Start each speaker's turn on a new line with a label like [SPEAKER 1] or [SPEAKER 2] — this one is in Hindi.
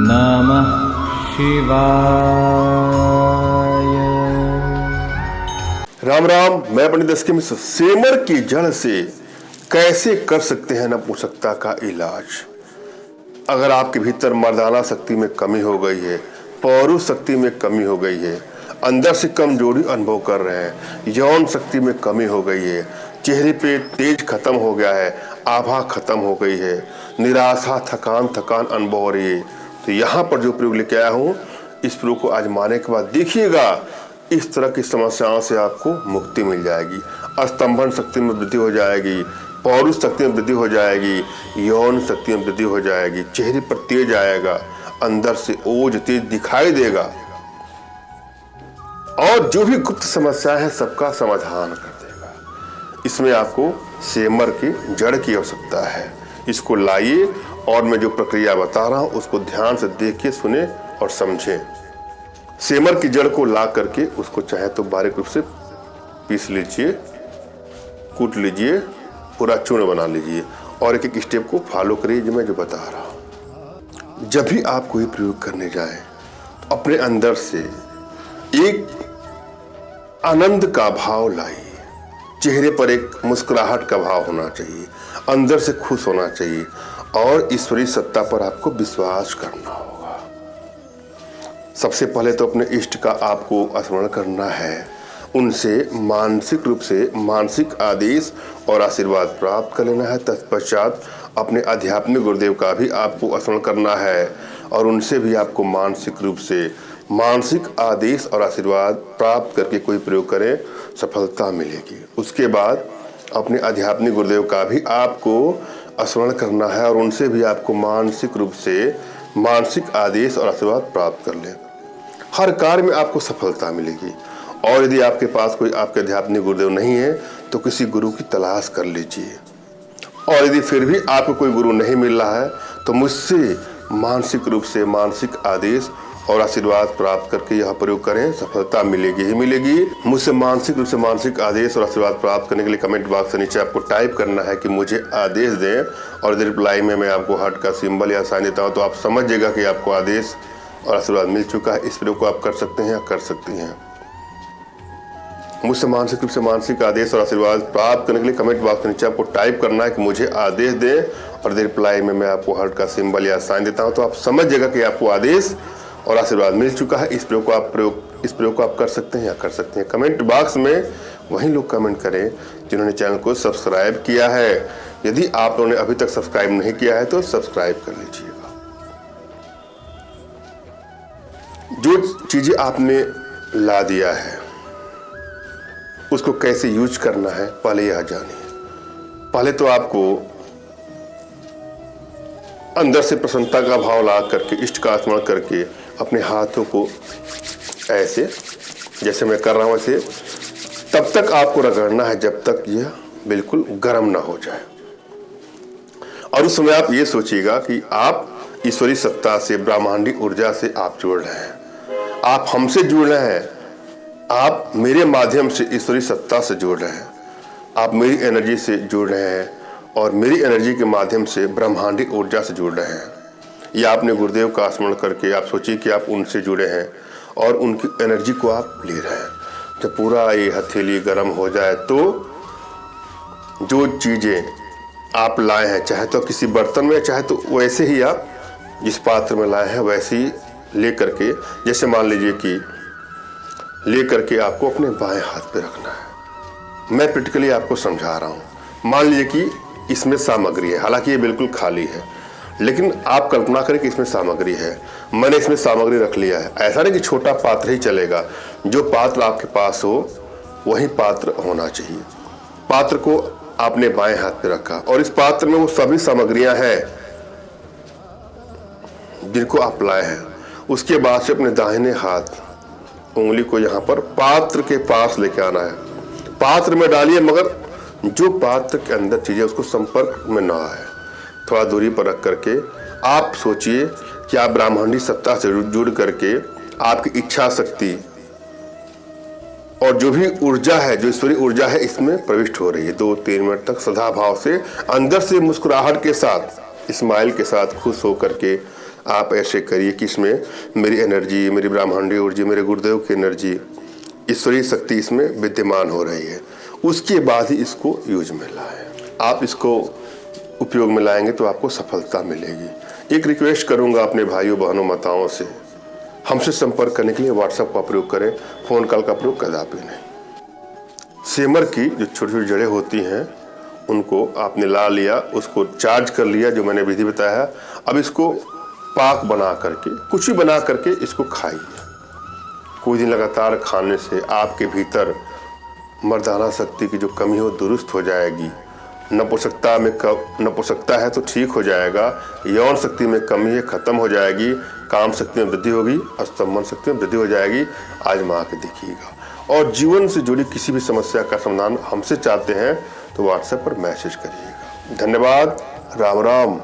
[SPEAKER 1] नमः शिवाय।
[SPEAKER 2] राम राम। मैं पंडित एस के मिश्र। सेमर की जड़ से कैसे कर सकते हैं नपुंसकता का इलाज? अगर आपके भीतर मर्दाना शक्ति में कमी हो गई है, पौरुष शक्ति में कमी हो गई है, अंदर से कमजोरी अनुभव कर रहे हैं, यौन शक्ति में कमी हो गई है, चेहरे पे तेज खत्म हो गया है, आभा खत्म हो गई है, निराशा थकान अनुभव हो रही है, तो यहाँ पर जो प्रयोग लेके आया हूँ, इस प्रयोग को आजमाने के बाद देखिएगा इस तरह की समस्याओं से आपको मुक्ति मिल जाएगी। स्तंभन शक्ति में वृद्धि हो जाएगी, पौरुष शक्ति में वृद्धि हो जाएगी, यौन शक्ति में वृद्धि हो जाएगी, चेहरे पर तेज आएगा, अंदर से ओज तेज दिखाई देगा और जो भी गुप्त समस्या है सबका समाधान कर देगा। इसमें आपको सेमर की जड़ की आवश्यकता है। इसको लाइए और मैं जो प्रक्रिया बता रहा हूं उसको ध्यान से देखिए, सुने और समझें। सेमर की जड़ को ला करके उसको चाहे तो बारीक रूप से पीस लीजिए, कूट लीजिए, पूरा चूर्ण बना लीजिए और एक एक स्टेप को फॉलो करिए जो मैं जो बता रहा हूं। जब भी आप कोई प्रयोग करने जाएं तो अपने अंदर से एक आनंद का भाव लाइए। चेहरे पर एक मुस्कुराहट का भाव होना चाहिए, अंदर से खुश होना चाहिए और ईश्वरीय सत्ता पर आपको विश्वास करना होगा। सबसे पहले तो अपने इष्ट का आपको स्मरण करना है, उनसे मानसिक रूप से मानसिक आदेश और आशीर्वाद प्राप्त कर लेना है। तत्पश्चात अपने आध्यात्मिक गुरुदेव का भी आपको स्मरण करना है और उनसे भी आपको मानसिक रूप से मानसिक आदेश और आशीर्वाद प्राप्त करके कोई प्रयोग करें, सफलता मिलेगी। उसके बाद अपने आध्यात्मिक गुरुदेव का भी आपको स्मरण करना है और उनसे भी आपको मानसिक रूप से मानसिक आदेश और आशीर्वाद प्राप्त कर लें। हर कार्य में आपको सफलता मिलेगी। और यदि आपके पास कोई आपके आध्यात्मिक गुरुदेव नहीं है तो किसी गुरु की तलाश कर लीजिए। और यदि फिर भी आपको कोई गुरु नहीं मिल रहा है तो मुझसे मानसिक रूप से मानसिक आदेश और आशीर्वाद प्राप्त करके यह प्रयोग करें, सफलता मिलेगी ही मिलेगी। मुझसे मानसिक रूप से मानसिक आदेश और आशीर्वाद प्राप्त करने के लिए कमेंट बॉक्स के नीचे आपको टाइप करना है कि मुझे आदेश दें और यदि रिप्लाई में मैं आपको हार्ट का सिंबल या साइन देता हूँ तो आप समझिएगा कि आपको आदेश और आशीर्वाद मिल चुका है। इस प्रयोग को आप कर सकते हैं या कर सकती हैं। मुझसे मानसिक रूप से मानसिक आदेश और आशीर्वाद प्राप्त करने के लिए कमेंट बॉक्स के नीचे आपको टाइप करना है कि मुझे आदेश दें और यदि रिप्लाई में मैं आपको हार्ट का सिंबल या साइन देता हूँ तो आप समझिएगा कि आपको आदेश और आशीर्वाद मिल चुका है। इस प्रयोग को आप कर सकते हैं या कर सकते हैं। कमेंट बॉक्स में वही लोग कमेंट करें जिन्होंने चैनल को सब्सक्राइब किया है। यदि आप लोगों ने अभी तक सब्सक्राइब नहीं किया है तो सब्सक्राइब कर लीजिएगा। जो चीजें आपने ला दिया है उसको कैसे यूज करना है पहले यह जानिए। पहले तो आपको अंदर से प्रसन्नता का भाव ला करके इष्ट का स्मरण करके अपने हाथों को ऐसे जैसे मैं कर रहा हूं ऐसे तब तक आपको रगड़ना है जब तक यह बिल्कुल गर्म ना हो जाए। और उस समय आप ये सोचिएगा कि आप ईश्वरीय सत्ता से ब्रह्मांडी ऊर्जा से आप जुड़ रहे हैं, आप हमसे जुड़ रहे हैं, आप मेरे माध्यम से ईश्वरीय सत्ता से जुड़ रहे हैं, आप मेरी एनर्जी से जुड़ रहे हैं और मेरी एनर्जी के माध्यम से ब्रह्मांडी ऊर्जा से जुड़ रहे हैं। या आपने गुरुदेव का स्मरण करके आप सोचिए कि आप उनसे जुड़े हैं और उनकी एनर्जी को आप ले रहे हैं। जब पूरा ये हथेली गर्म हो जाए तो जो चीज़ें आप लाए हैं, चाहे तो किसी बर्तन में, चाहे तो वैसे ही आप जिस पात्र में लाए हैं वैसे ही ले करके, जैसे मान लीजिए कि ले करके आपको अपने बाएं हाथ पे रखना है। मैं प्रैक्टिकली आपको समझा रहा हूँ। मान लीजिए कि इसमें सामग्री है, हालांकि ये बिल्कुल खाली है, लेकिन आप कल्पना करें कि इसमें सामग्री है। मैंने इसमें सामग्री रख लिया है। ऐसा नहीं कि छोटा पात्र ही चलेगा, जो पात्र आपके पास हो वही पात्र होना चाहिए। पात्र को आपने बाएं हाथ पे रखा और इस पात्र में वो सभी सामग्रियां हैं जिनको आप लाए हैं। उसके बाद से अपने दाहिने हाथ उंगली को यहाँ पर पात्र के पास लेके आना है। पात्र में डालिए मगर जो पात्र के अंदर चीजें उसको संपर्क में ना आए। थोड़ा दूरी पर रख करके आप सोचिए कि आप ब्रह्मांडी सत्ता से जुड़ करके आपकी इच्छा शक्ति और जो भी ऊर्जा है, जो ईश्वरीय ऊर्जा है, इसमें प्रविष्ट हो रही है। 2-3 मिनट तक सदा भाव से अंदर से मुस्कुराहट के साथ स्माइल के साथ खुश हो करके आप ऐसे करिए कि इसमें मेरी एनर्जी, मेरी ब्रह्मांडीय ऊर्जा, मेरे गुरुदेव की एनर्जी, ईश्वरीय शक्ति इसमें विद्यमान हो रही है। उसके बाद ही इसको यूज में लाएं। आप इसको उपयोग में लाएंगे तो आपको सफलता मिलेगी। एक रिक्वेस्ट करूंगा अपने भाइयों बहनों माताओं से, हमसे संपर्क करने के लिए व्हाट्सएप का प्रयोग करें, फ़ोन कॉल का प्रयोग कदापि नहीं। सेमर की जो छोटी छोटी जड़ें होती हैं उनको आपने ला लिया, उसको चार्ज कर लिया जो मैंने विधि बताया। अब इसको पाक बना करके, कुछ भी बना करके इसको खाइए। कुछ दिन लगातार खाने से आपके भीतर मर्दाना शक्ति की जो कमी हो दुरुस्त हो जाएगी। नपुंसकता है तो ठीक हो जाएगा, यौन शक्ति में कमी है खत्म हो जाएगी, काम शक्ति में वृद्धि होगी, स्तंभन शक्ति में वृद्धि हो जाएगी। आजमा के देखिएगा। और जीवन से जुड़ी किसी भी समस्या का समाधान हमसे चाहते हैं तो व्हाट्सएप पर मैसेज करिएगा। धन्यवाद। राम राम।